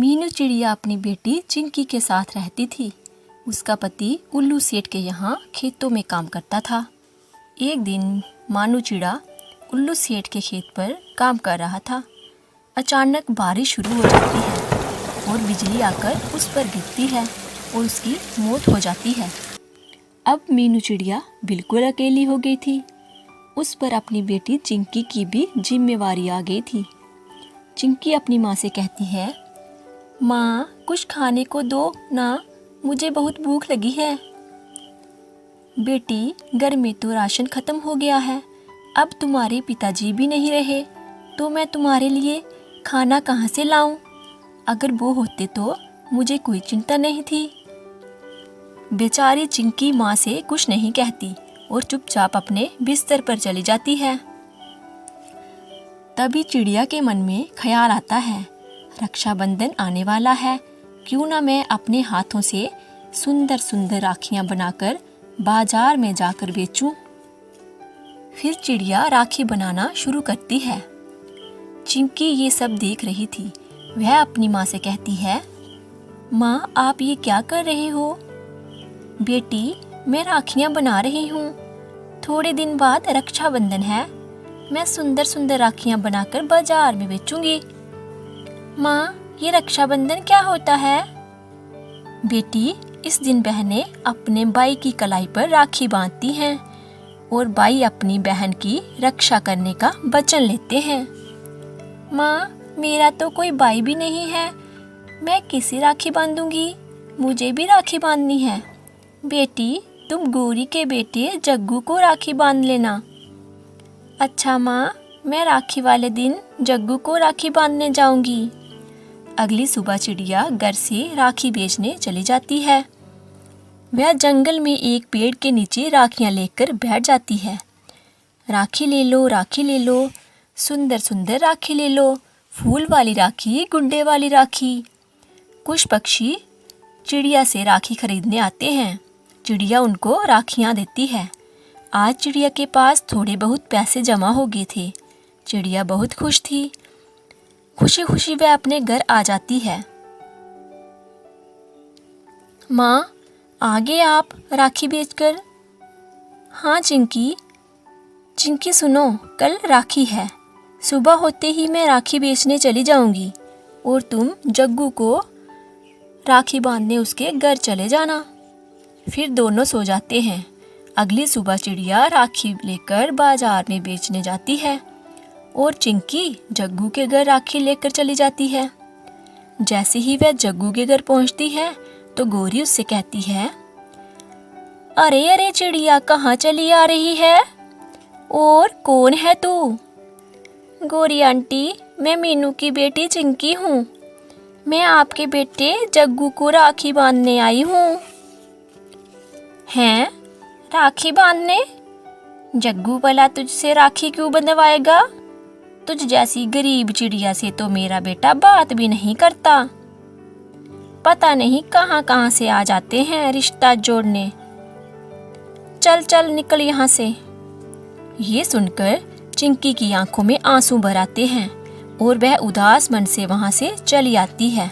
मीनू चिड़िया अपनी बेटी चिंकी के साथ रहती थी। उसका पति उल्लू सेठ के यहाँ खेतों में काम करता था। एक दिन मानू चिड़ा उल्लू सेठ के खेत पर काम कर रहा था। अचानक बारिश शुरू हो जाती है और बिजली आकर उस पर गिरती है और उसकी मौत हो जाती है। अब मीनू चिड़िया बिल्कुल अकेली हो गई थी। उस पर अपनी बेटी चिंकी की भी जिम्मेवारी आ गई थी। चिंकी अपनी माँ से कहती है, माँ कुछ खाने को दो ना, मुझे बहुत भूख लगी है। बेटी घर में तो राशन खत्म हो गया है, अब तुम्हारे पिताजी भी नहीं रहे तो मैं तुम्हारे लिए खाना कहाँ से लाऊं? अगर वो होते तो मुझे कोई चिंता नहीं थी। बेचारी चिंकी माँ से कुछ नहीं कहती और चुपचाप अपने बिस्तर पर चली जाती है। तभी चिड़िया के मन में ख्याल आता है, रक्षाबंधन आने वाला है, क्यों ना मैं अपने हाथों से सुंदर सुंदर राखियां बनाकर बाजार में जाकर बेचूं। फिर चिड़िया राखी बनाना शुरू करती है। चिंकी ये सब देख रही थी। वह अपनी माँ से कहती है, माँ आप ये क्या कर रहे हो? बेटी मैं राखियां बना रही हूँ, थोड़े दिन बाद रक्षाबंधन है, मैं सुंदर सुंदर राखियां बनाकर बाजार में बेचूंगी। माँ ये रक्षाबंधन क्या होता है? बेटी इस दिन बहनें अपने भाई की कलाई पर राखी बांधती हैं और भाई अपनी बहन की रक्षा करने का वचन लेते हैं। माँ मेरा तो कोई भाई भी नहीं है, मैं किसे राखी बांधूंगी? मुझे भी राखी बांधनी है। बेटी तुम गौरी के बेटे जग्गू को राखी बांध लेना। अच्छा माँ, मैं राखी वाले दिन जग्गू को राखी बांधने जाऊंगी। अगली सुबह चिड़िया घर से राखी बेचने चली जाती है। वह जंगल में एक पेड़ के नीचे राखियां लेकर बैठ जाती है। राखी ले लो, राखी ले लो, सुंदर सुंदर राखी ले लो, फूल वाली राखी, गुड्डे वाली राखी। कुछ पक्षी चिड़िया से राखी खरीदने आते हैं। चिड़िया उनको राखियां देती है। आज चिड़िया के पास थोड़े बहुत पैसे जमा हो गए थे। चिड़िया बहुत खुश थी। खुशी खुशी वह अपने घर आ जाती है। माँ आ गए आप राखी बेचकर? हाँ चिंकी। चिंकी सुनो, कल राखी है, सुबह होते ही मैं राखी बेचने चली जाऊंगी और तुम जग्गू को राखी बांधने उसके घर चले जाना। फिर दोनों सो जाते हैं। अगली सुबह चिड़िया राखी लेकर बाजार में बेचने जाती है और चिंकी जग्गू के घर राखी लेकर चली जाती है। जैसे ही वह जग्गू के घर पहुंचती है तो गौरी उससे कहती है, अरे अरे चिड़िया कहाँ चली आ रही है और कौन है तू? गौरी आंटी मैं मीनू की बेटी चिंकी हूँ, मैं आपके बेटे जग्गू को राखी बांधने आई हूँ। हैं राखी बांधने? जग्गू भला तुझसे राखी क्यों बंधवाएगा? तुझ जैसी गरीब चिड़िया से तो मेरा बेटा बात भी नहीं करता। पता नहीं कहाँ कहाँ से आ जाते हैं रिश्ता जोड़ने। चल चल निकल यहाँ से। ये सुनकर चिंकी की आंखों में आंसू भर आते हैं और वह उदास मन से वहां से चली आती है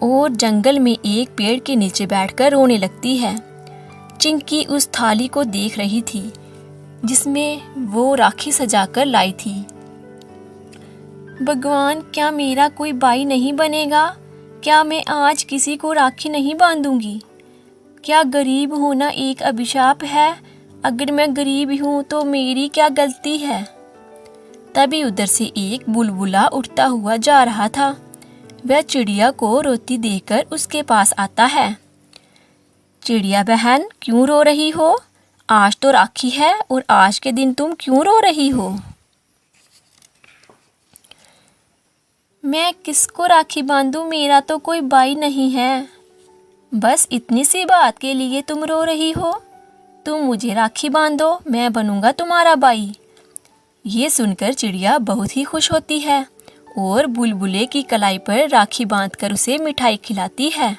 और जंगल में एक पेड़ के नीचे बैठकर रोने लगती है। चिंकी उस थाली को देख रही थी जिसमें वो राखी सजाकर लाई थी। भगवान क्या मेरा कोई भाई नहीं बनेगा? क्या मैं आज किसी को राखी नहीं बांधूंगी? क्या गरीब होना एक अभिशाप है? अगर मैं गरीब हूँ तो मेरी क्या गलती है? तभी उधर से एक बुलबुला उड़ता हुआ जा रहा था। वह चिड़िया को रोती देखकर उसके पास आता है। चिड़िया बहन क्यों रो रही हो? आज तो राखी है और आज के दिन तुम क्यों रो रही हो? मैं किसको राखी बांधूं, मेरा तो कोई भाई नहीं है। बस इतनी सी बात के लिए तुम रो रही हो? तुम मुझे राखी बांधो, मैं बनूंगा तुम्हारा भाई। ये सुनकर चिड़िया बहुत ही खुश होती है और बुलबुले की कलाई पर राखी बांधकर उसे मिठाई खिलाती है।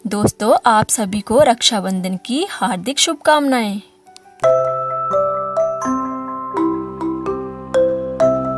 दोस्तों आप सभी को रक्षाबंधन की हार्दिक शुभकामनाएं।